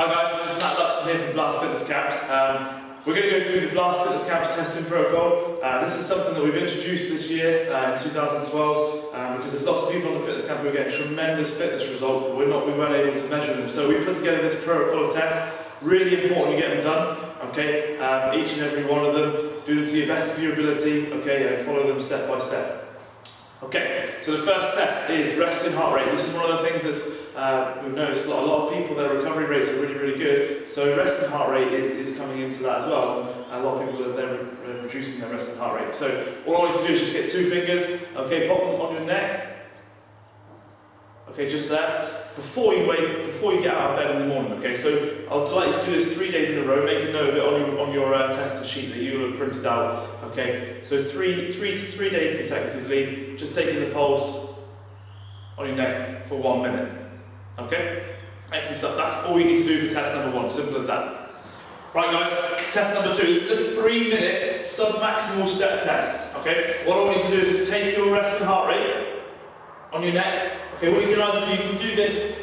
Hi guys, just LUXTON here from Blast Fitness Camps. We're going to go through the Blast Fitness Camps testing protocol. This is something that we've introduced this year in 2012 because there's lots of people on the fitness camp who are getting tremendous fitness results, but we weren't able to measure them. So we put together this protocol of tests. Really important to get them done. Okay, each and every one of them. Do them to your best of your ability. Okay, and follow them step by step. Okay, so the first test is resting heart rate. This is one of the things that we've noticed a lot of people, their recovery rates are really good. So resting heart rate is coming into that as well. A lot of people are reducing their resting heart rate. So all I want you to do is just get 2 fingers, okay, pop them on your neck. Okay, just there. Before you get out of bed in the morning, okay? So I'd like you to do this 3 days in a row, make a note of it on your testing sheet that you have printed out, okay? So three days consecutively, just taking the pulse on your neck for 1 minute, okay? Excellent stuff. That's all you need to do for test number 1, simple as that. Right guys, test number 2 is the 3-minute submaximal step test, okay? What I want you to do is to take your resting heart rate on your neck. Okay, what you can either do, you can do this,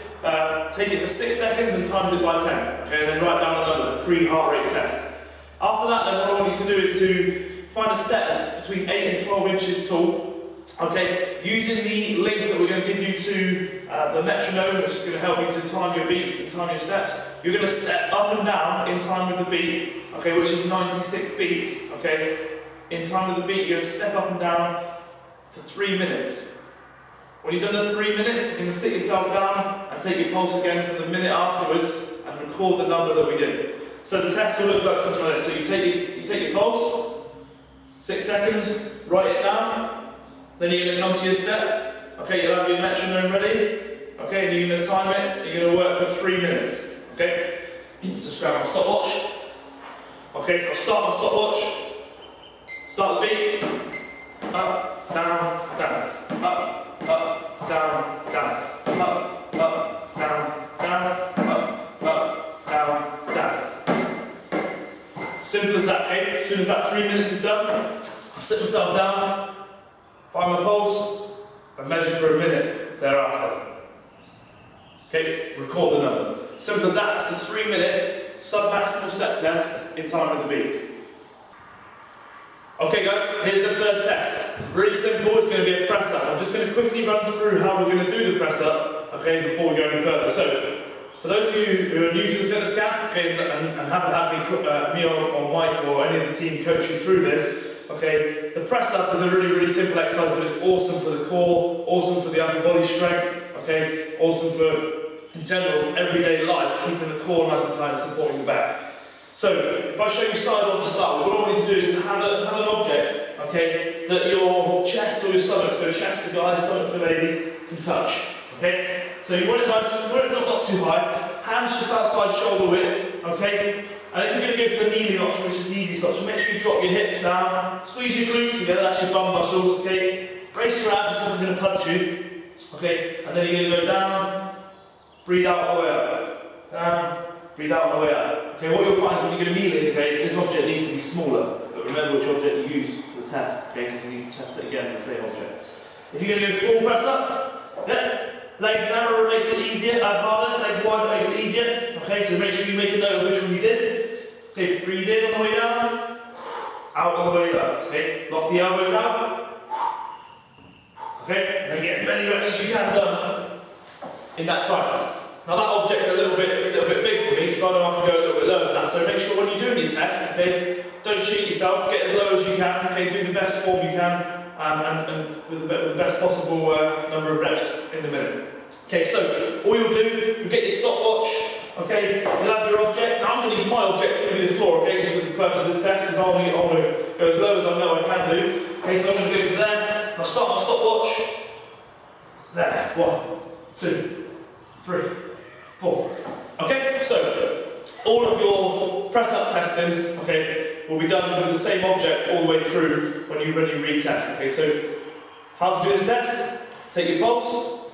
take it for 6 seconds and times it by 10, okay, and then write down a number, the pre-heart rate test. After that, then what I want you to do is to find a step that's between 8 and 12 inches tall, okay, using the link that we're going to give you to the metronome, which is going to help you to time your beats and time your steps. You're going to step up and down in time with the beat, okay, which is 96 beats, okay. In time with the beat, you're going to step up and down for 3 minutes. When you've done the 3 minutes, you're going to sit yourself down and take your pulse again for the minute afterwards and record the number that we did. So the test will look like something like this. So you take your pulse, 6 seconds, write it down, then you're going to come to your step. Okay, you'll have your metronome ready. Okay, and you're going to time it, you're going to work for 3 minutes. Okay, just grab my stopwatch. Okay, so I'll start my stopwatch. Start the beat. Up, down, down. Up, up, down, down. Up, up, down, down. Up, down, down. Simple as that, okay? As soon as that 3 minutes is done, I'll sit myself down, find my pulse, and measure for a minute thereafter. Okay, record the number. Simple as that. That's the 3-minute submaximal step test in time with the beat. Okay guys, here's the third test. Really simple, it's going to be a press up. I'm just going to quickly run through how we're going to do the press up, okay, before we go any further. So, for those of you who are new to the fitness camp, okay, and haven't had me or Mike or any of the team coach you through this, okay, the press up is a really simple exercise, but it's awesome for the core, awesome for the upper body strength, okay, awesome for, in general, everyday life, keeping the core nice and tight and supporting the back. So, if I show you side on to start with, what I want you to do is to have an object, okay, that your chest or your stomach, so chest for guys, stomach for ladies, can touch, okay? So you want it nice, not too high, hands just outside shoulder width, okay? And if you're going to go for the kneeling option, which is the easiest option, make sure you drop your hips down, squeeze your glutes together, that's your bum muscles, okay? Brace your abs if I'm going to punch you, okay? And then you're going to go down, breathe out all the way up, down, breathe out all the way up. Okay, what you'll find is when you're going to kneel it, okay, this object needs to be smaller, but remember which object you use for the test, okay, because you need to test it again with the same object. If you're going to go full press up, yeah, legs narrower makes it easier, harder, legs wider makes it easier, okay, so make sure you make a note of which one you did. Okay, breathe in on the way down, out on the way up, okay, lock the elbows out, okay, and then get as many reps as you can done in that time. Now that object's a little bit big for me because I know I can go a little bit lower than that. So make sure when you're doing your test, okay, don't cheat yourself. Get as low as you can. Okay, do the best form you can, and with the best possible number of reps in the minute. Okay, so all you'll do, you'll get your stopwatch. Okay, you'll have your object. Now I'm going to leave my object's going to be the floor. Okay, just for the purpose of this test, because I want to go as low as I know I can do. Okay, so I'm going to go to there. I'll start my stopwatch. There. 1, 2, 3. 4. Okay, so all of your press-up testing, okay, will be done with the same object all the way through when you retest. Okay, so how to do this test? Take your pulse,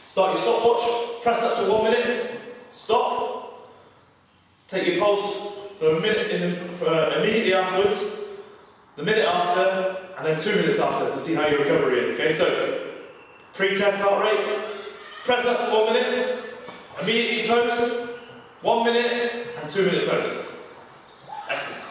start your stopwatch, press up for 1 minute, stop, take your pulse for a minute immediately afterwards, the minute after, and then 2 minutes after to see how your recovery is. Okay, so pre-test heart rate. Press up for 1 minute, Immediately post, 1 minute and 2 minute post. Excellent.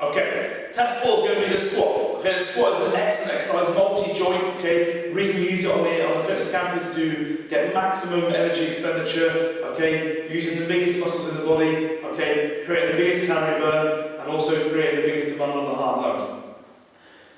Okay, test 4 is going to be the squat. Okay, the squat is an excellent exercise, multi-joint. Okay, the reason we use it on the fitness camp is to get maximum energy expenditure. Okay, using the biggest muscles in the body. Okay, creating the biggest calorie burn, and also creating the biggest demand on the heart and lungs.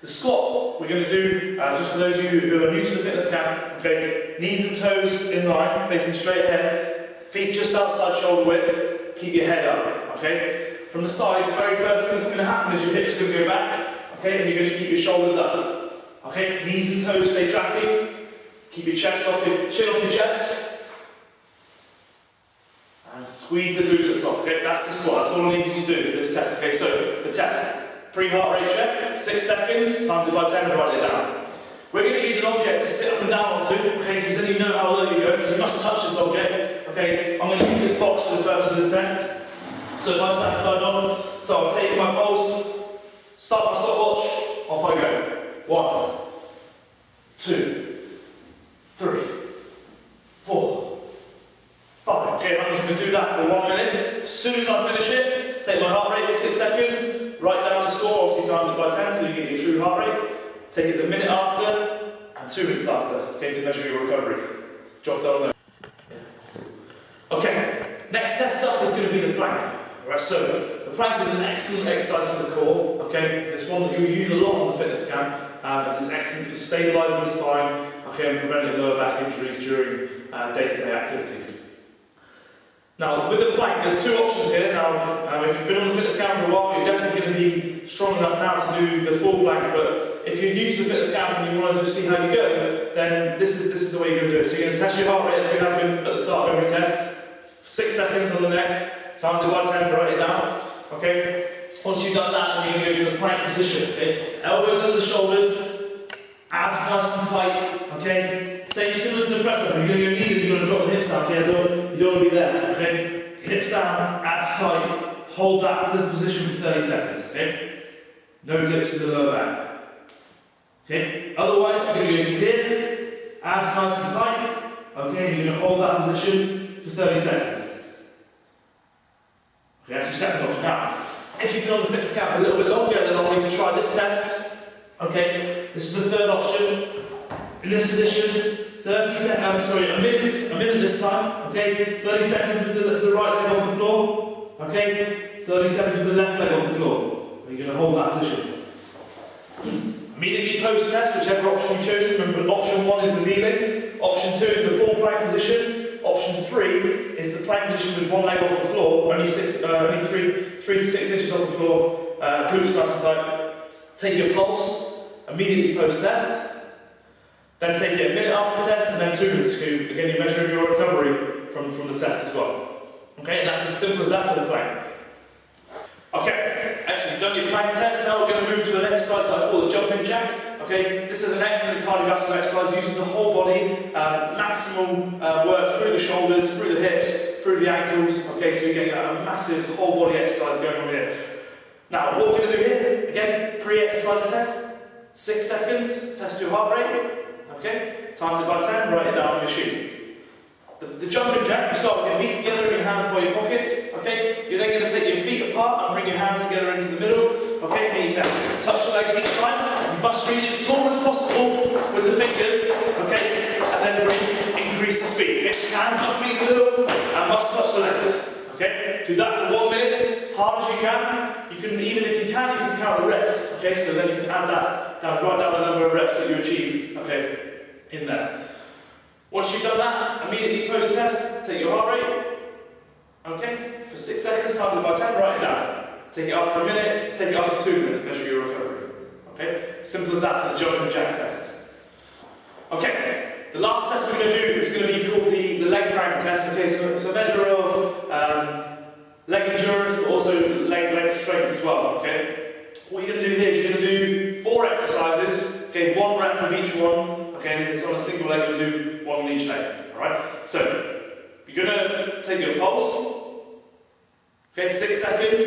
The squat we're going to do, just for those of you who are new to the fitness camp, okay, knees and toes in line, facing straight ahead, feet just outside shoulder width, keep your head up, okay? From the side, the very first thing that's going to happen is your hips are going to go back, okay, and you're going to keep your shoulders up, okay? Knees and toes stay tracking, keep your chest off your, chin off your chest, and squeeze the glutes at the top, okay? That's the squat, that's all I need you to do for this test, okay? So, the test. Pre-heart rate check, 6 seconds, times it by 10 and write it down. We're going to use an object to sit up and down onto, okay, because then you know how low you go, so you must touch this object, okay. I'm going to use this box for the purpose of this test. So if I stand side on, so I've taken my pulse, start my stopwatch, off I go. 1, 2, 3, 4, 5. Okay, I'm just going to do that for 1 minute. As soon as I finish it, take my heart rate for 6 seconds. Write down the score, obviously times it by 10 so you get your true heart rate. Take it the minute after and 2 minutes after, okay, to measure your recovery. Job done there. Okay, next test up is going to be the plank. Alright, so the plank is an excellent exercise for the core, okay? It's one that you use a lot on the fitness camp, as it's excellent for stabilising the spine, okay, and preventing lower back injuries during day-to-day activities. Now, with the plank, there's 2 options here. Now, if you've been on the fitness camp for a while, you're definitely going to be strong enough now to do the full plank, but if you're new to the fitness camp and you want to just see how you go, then this is the way you're going to do it. So you're going to test your heart rate as we have been at the start of every test. 6 seconds on the neck, times it by 10, write it down. Okay? Once you've done that, then you're going to go to the plank position. Okay? Elbows under the shoulders, abs nice and tight. Okay? Same similar to the press up. You're going to go knee and you're going to drop the hips down. Okay? You don't want to be there. Okay? Hips down, abs tight. Hold that position for 30 seconds. Okay? No dips in the lower back. Okay? Otherwise, you're going to go to here, abs nice and tight. Okay? You're going to hold that position for 30 seconds. Okay, that's your second option. Now, if you've been on the fitness camp a little bit longer, then I want you to try this test. Okay? This is the third option. In this position, 30 seconds, a minute this time. Okay? 30 seconds with the right leg off the floor. Okay? 30 seconds with the left leg off the floor. You're going to hold that position. Immediately post-test, whichever option you choose. Remember, option 1 is the kneeling. Option 2 is the full plank position. Option 3 is the plank position with 1 leg off the floor, only 3 to 6 inches off the floor, glutes nice and tight. Take your pulse immediately post-test. Then take it a minute after the test, and then 2 minutes. Again, you're measuring your recovery from the test as well. Okay, and that's as simple as that for the plank. Okay, excellent. You've done your plank test. Now we're going to move to an exercise that I call the jumping jack. Okay, this is an excellent cardiovascular exercise. It uses the whole body, maximal work through the shoulders, through the hips, through the ankles. Okay, so you're getting a massive whole body exercise going on here. Now, what we're going to do here, again, pre-exercise test. 6 seconds, test your heart rate. Okay, times it by 10, write it down on your sheet. The jumping jack, you start with your feet together and your hands by your pockets. Okay, you're then going to take your feet apart and bring your hands together into the middle. Okay, meaning that touch the legs each time. You must reach as tall as possible with the fingers. Okay, and then increase the speed. Okay, hands must be in the middle and must touch the legs. Okay, do that for 1 minute, hard as you can. You can, even if you can count the reps. Okay, so then you can add that down, write down the number of reps that you achieve. Okay, in there. Once you've done that, immediately post-test, take your heart rate. Okay, for 6 seconds, times it by 10, write it down. Take it after a minute, take it after 2 minutes, measure your recovery. Okay, simple as that for the jumping jack test. Okay, the last test we're going to do is going to be called the leg crank test. Okay, so it's a measure of leg endurance, but also leg strength as well. Okay, what you're going to do here is you're going to do 4 exercises. Okay, 1 rep of each one. Okay, and if it's on a single leg, you'll do 1 on each leg. Alright? So, you're going to take your pulse. Okay, 6 seconds.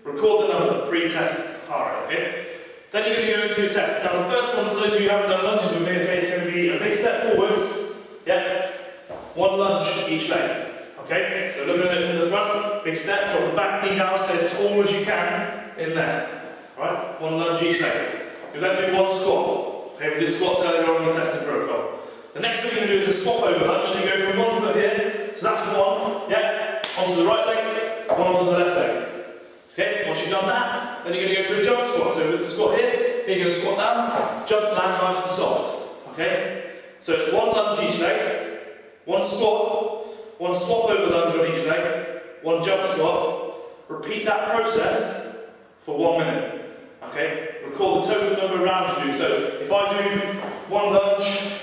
Record the number, pre-test heart rate. Okay? Then you're going to go into your test. Now, the first one, for those of you who haven't done lunges with me, okay, it's going to be a big step forwards. Yeah? one lunge each leg. Okay, so looking at it from the front, big step, drop the back knee down, stay as tall as you can in there. Right, one lunge each leg. You're going to do one squat. Okay, we did squats earlier on in the testing protocol. The next thing you're going to do is a swap over lunge. So you go from one foot here, so that's one, yeah, onto the right leg, one onto the left leg. Okay, once you've done that, then you're going to go to a jump squat. So with the squat here, you're going to squat down, jump, land nice and soft. Okay, so it's one lunge each leg, one squat, one swap over lunge on each leg, one jump squat. Repeat that process for 1 minute. Okay, record the total number of rounds you do. So if I do one lunge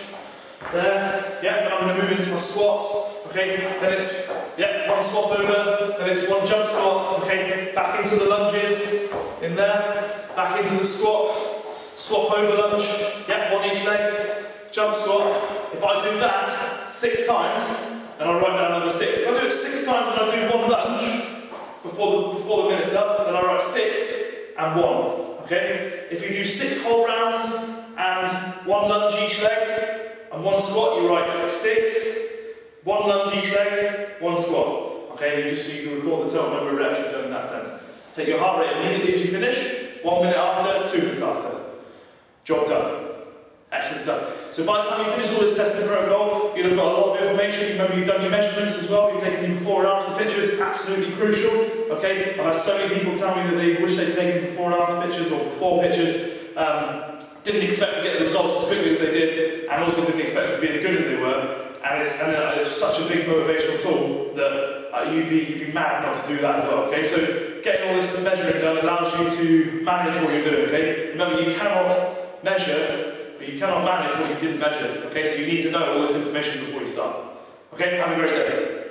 there, yeah, then I'm going to move into my squats. Okay, then it's one swap over, then it's one jump squat. Okay, back into the lunges in there, back into the squat, swap over lunge. Yeah, one each leg, jump squat. If I do that 6 times, and I'll write down number 6. If I do it 6 times and I do one lunge before the minute's up, then I write 6 and 1. Okay? If you do 6 whole rounds and one lunge each leg and one squat, you write 6, one lunge each leg, one squat. Okay? Just so you can record the total number of reps you've done in that sense. Take your heart rate immediately as you finish. 1 minute after, 2 minutes after. Job done. Excellent stuff. So by the time you finish all this testing protocol, you'll have got a lot of information. Remember, you've done your measurements as well. You've taken your before and after pictures. Absolutely crucial. Okay. I've had so many people tell me that they wish they'd taken before and after pictures or before pictures. Didn't expect to get the results as quickly as they did, and also didn't expect it to be as good as they were. And it's such a big motivational tool that you'd be mad not to do that as well. Okay. So getting all this measuring done allows you to manage what you're doing. Okay. Remember, you cannot measure. But you cannot manage what you didn't measure. Okay, so you need to know all this information before you start. Okay, have a great day.